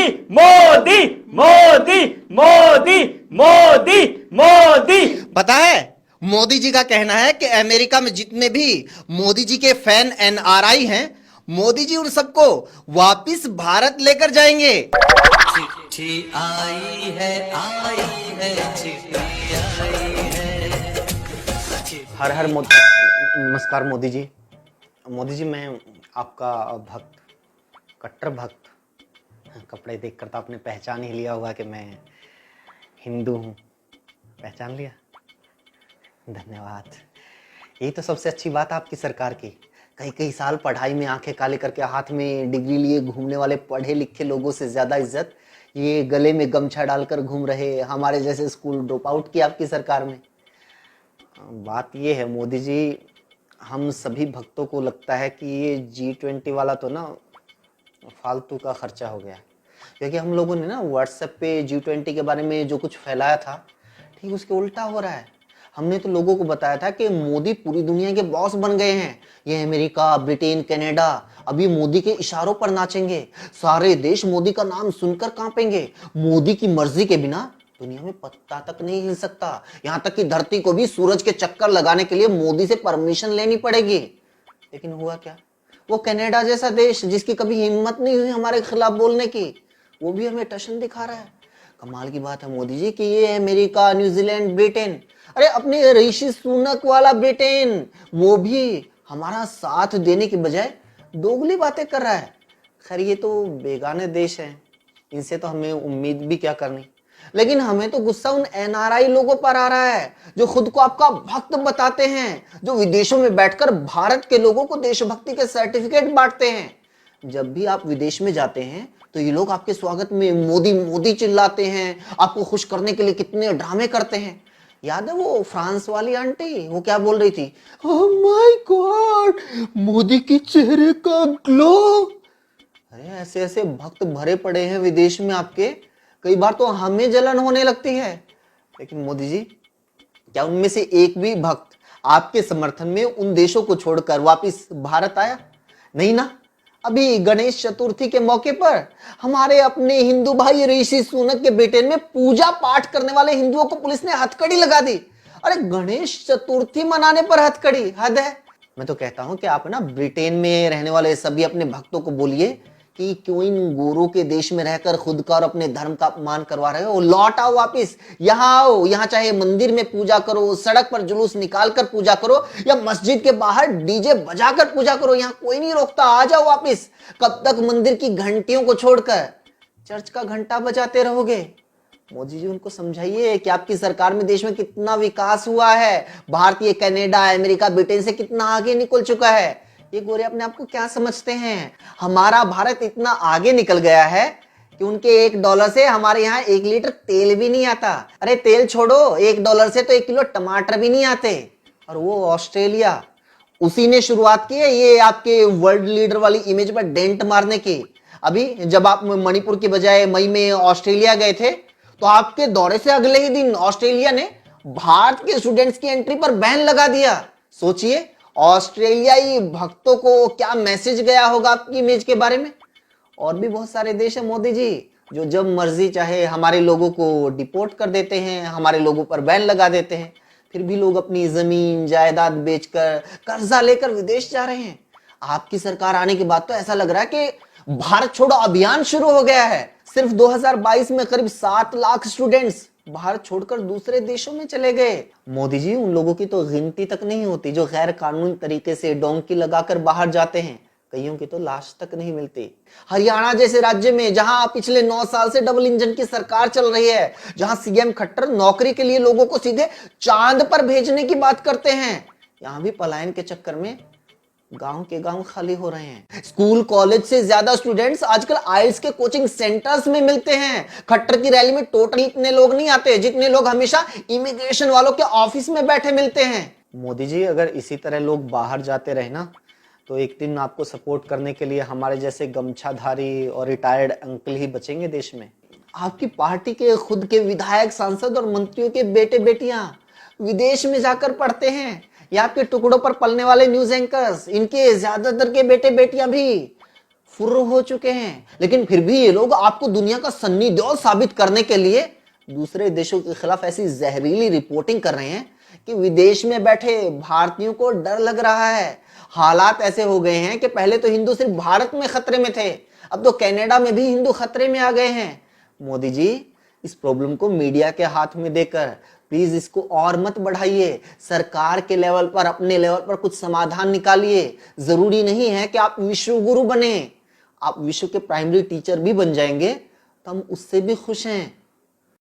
मोदी मोदी मोदी मोदी मोदी। पता है, मोदी जी का कहना है कि अमेरिका में जितने भी मोदी जी के फैन एनआरआई हैं, मोदी जी उन सबको वापिस भारत लेकर जाएंगे। चिट्ठी आई है चिट्ठी आई है। हर हर मोदी। नमस्कार मोदी जी। मोदी जी, मैं आपका भक्त, कट्टर भक्त। कपड़े देखकर तो आपने पहचान ही लिया होगा कि मैं हिंदू हूँ। पहचान लिया? धन्यवाद। यही तो सबसे अच्छी बात है आपकी सरकार की। कई कई साल पढ़ाई में आंखें काले करके हाथ में डिग्री लिए घूमने वाले पढ़े लिखे लोगों से ज्यादा इज्जत ये गले में गमछा डालकर घूम रहे हमारे जैसे स्कूल ड्रॉप आउट की आपकी सरकार में। बात ये है मोदी जी, हम सभी भक्तों को लगता है कि ये G20 वाला तो ना फालतू का खर्चा हो गया, क्योंकि हम लोगों ने ना व्हाट्सएप पे G20 के बारे में जो कुछ फैलाया था, ठीक उसके उल्टा हो रहा है। हमने तो लोगों को बताया था कि मोदी पूरी दुनिया के बॉस बन गए हैं। ये अमेरिका, ब्रिटेन, कनाडा अभी मोदी के इशारों पर नाचेंगे। सारे देश मोदी का नाम सुनकर कांपेंगे। मोदी की मर्जी के बिना दुनिया में पत्ता तक नहीं हिल सकता। यहाँ तक कि धरती को भी सूरज के चक्कर लगाने के लिए मोदी से परमिशन लेनी पड़ेगी। लेकिन हुआ क्या? वो कनाडा जैसा देश जिसकी कभी हिम्मत नहीं हुई हमारे खिलाफ बोलने की, वो भी हमें टशन दिखा रहा है। कमाल की बात है मोदी जी कि ये अमेरिका, न्यूजीलैंड, ब्रिटेन, अरे अपने ऋषि सुनक वाला ब्रिटेन, वो भी हमारा साथ देने की बजाय दोगली बातें कर रहा है। खैर ये तो बेगाने देश हैं, इनसे तो हमें उम्मीद भी क्या करनी। लेकिन हमें तो गुस्सा उन एनआरआई लोगों पर आ रहा है जो खुद को आपका भक्त बताते हैं, जो विदेशों में बैठकर भारत के लोगों को देशभक्ति के सर्टिफिकेट बांटते हैं। जब भी आप विदेश में जाते हैं तो ये लोग आपके स्वागत में मोदी मोदी चिल्लाते हैं, आपको खुश करने के लिए कितने ड्रामे करते हैं। याद है वो फ्रांस वाली आंटी, वो क्या बोल रही थी? ओह माय गॉड, मोदी के चेहरे का ग्लो। अरे ऐसे ऐसे भक्त भरे पड़े हैं विदेश में आपके, कई बार तो हमें जलन होने लगती है। लेकिन मोदी जी, क्या उनमें से एक भी भक्त आपके समर्थन में उन देशों को छोड़कर वापस भारत आया? नहीं ना। अभी गणेश चतुर्थी के मौके पर हमारे अपने हिंदू भाई ऋषि सुनक के बेटे में पूजा पाठ करने वाले हिंदुओं को पुलिस ने हथकड़ी लगा दी। अरे गणेश चतुर्थी मनाने पर हथकड़ी, हद है। मैं तो कहता हूं कि आप ना ब्रिटेन में रहने वाले सभी अपने भक्तों को बोलिए कि क्यों इन गोरों के देश में रहकर खुद का और अपने धर्म का अपमान करवा रहे हो। लौट आओ वापिस, यहाँ आओ। यहाँ चाहे मंदिर में पूजा करो, सड़क पर जुलूस निकाल कर पूजा करो, या मस्जिद के बाहर डीजे बजाकर पूजा करो, यहाँ कोई नहीं रोकता। आ जाओ वापिस। कब तक मंदिर की घंटियों को छोड़कर चर्च का घंटा बजाते रहोगे? मोदी जी उनको समझाइए कि आपकी सरकार में देश में कितना विकास हुआ है। भारतीय कनाडा, अमेरिका, ब्रिटेन से कितना आगे निकल चुका है। ये गोरे अपने आप को क्या समझते हैं? हमारा भारत इतना आगे निकल गया है कि उनके $1 से हमारे यहाँ 1 लीटर तेल भी नहीं आता। अरे तेल छोड़ो, $1 से तो 1 किलो टमाटर भी नहीं आते। और वो ऑस्ट्रेलिया, उसी ने शुरुआत की है ये आपके वर्ल्ड लीडर वाली इमेज पर डेंट मारने की। अभी जब आप मणिपुर की बजाय मई में ऑस्ट्रेलिया गए थे, तो आपके दौरे से अगले ही दिन ऑस्ट्रेलिया ने भारत के स्टूडेंट्स की एंट्री पर बैन लगा दिया। सोचिए ऑस्ट्रेलियाई भक्तों को क्या मैसेज गया होगा आपकी इमेज के बारे में। और भी बहुत सारे देश है मोदी जी जो जब मर्जी चाहे हमारे लोगों को डिपोर्ट कर देते हैं, हमारे लोगों पर बैन लगा देते हैं। फिर भी लोग अपनी जमीन जायदाद बेचकर कर्जा लेकर विदेश जा रहे हैं। आपकी सरकार आने के बाद तो ऐसा लग रहा है कि भारत छोड़ो अभियान शुरू हो गया है। सिर्फ 2022 में करीब 7 लाख स्टूडेंट्स भारत छोड़कर दूसरे देशों में चले गए। मोदी जी उन लोगों की तो गिनती तक नहीं होती जो गैर कानूनी तरीके से डोंकी लगाकर बाहर जाते हैं। कईयों की तो लाश तक नहीं मिलती। हरियाणा जैसे राज्य में जहां पिछले 9 साल से डबल इंजन की सरकार चल रही है, जहां सीएम खट्टर नौकरी के लिए लोगों को सीधे चांद पर भेजने की बात करते हैं, यहां भी पलायन के चक्कर में गांव के गांव खाली हो रहे हैं। स्कूल कॉलेज से ज्यादा स्टूडेंट्स आजकल आइल्स के कोचिंग सेंटर्स में मिलते हैं। खट्टर की रैली में टोटली इतने लोग नहीं आते जितने लोग हमेशा इमिग्रेशन वालों के ऑफिस में बैठे मिलते हैं। मोदी जी अगर इसी तरह लोग बाहर जाते रहे ना, तो एक दिन आपको सपोर्ट करने के लिए हमारे जैसे गमछाधारी और रिटायर्ड अंकल ही बचेंगे देश में। आपकी पार्टी के खुद के विधायक, सांसद और मंत्रियों के बेटे बेटियां विदेश में जाकर पढ़ते हैं, या आपके टुकड़ों पर पलने वाले न्यूज एंकर्स, इनके ज्यादातर के बेटे बेटियां भी फुर्र हो चुके हैं, लेकिन फिर भी ये लोग आपको दुनिया का सन्नी देओल साबित करने के लिए दूसरे देशों के खिलाफ ऐसी जहरीली रिपोर्टिंग कर रहे हैं कि विदेश में बैठे भारतीयों को डर लग रहा है। हालात ऐसे हो गए हैं कि पहले तो हिंदू सिर्फ भारत में खतरे में थे, अब तो कनाडा में भी हिंदू खतरे में आ गए हैं। मोदी जी, इस प्रॉब्लम को मीडिया के हाथ में देकर प्लीज इसको और मत बढ़ाइए। सरकार के लेवल पर, अपने लेवल पर कुछ समाधान निकालिए। जरूरी नहीं है कि आप विश्व गुरु बने, आप विश्व के प्राइमरी टीचर भी बन जाएंगे तो हम उससे भी खुश हैं।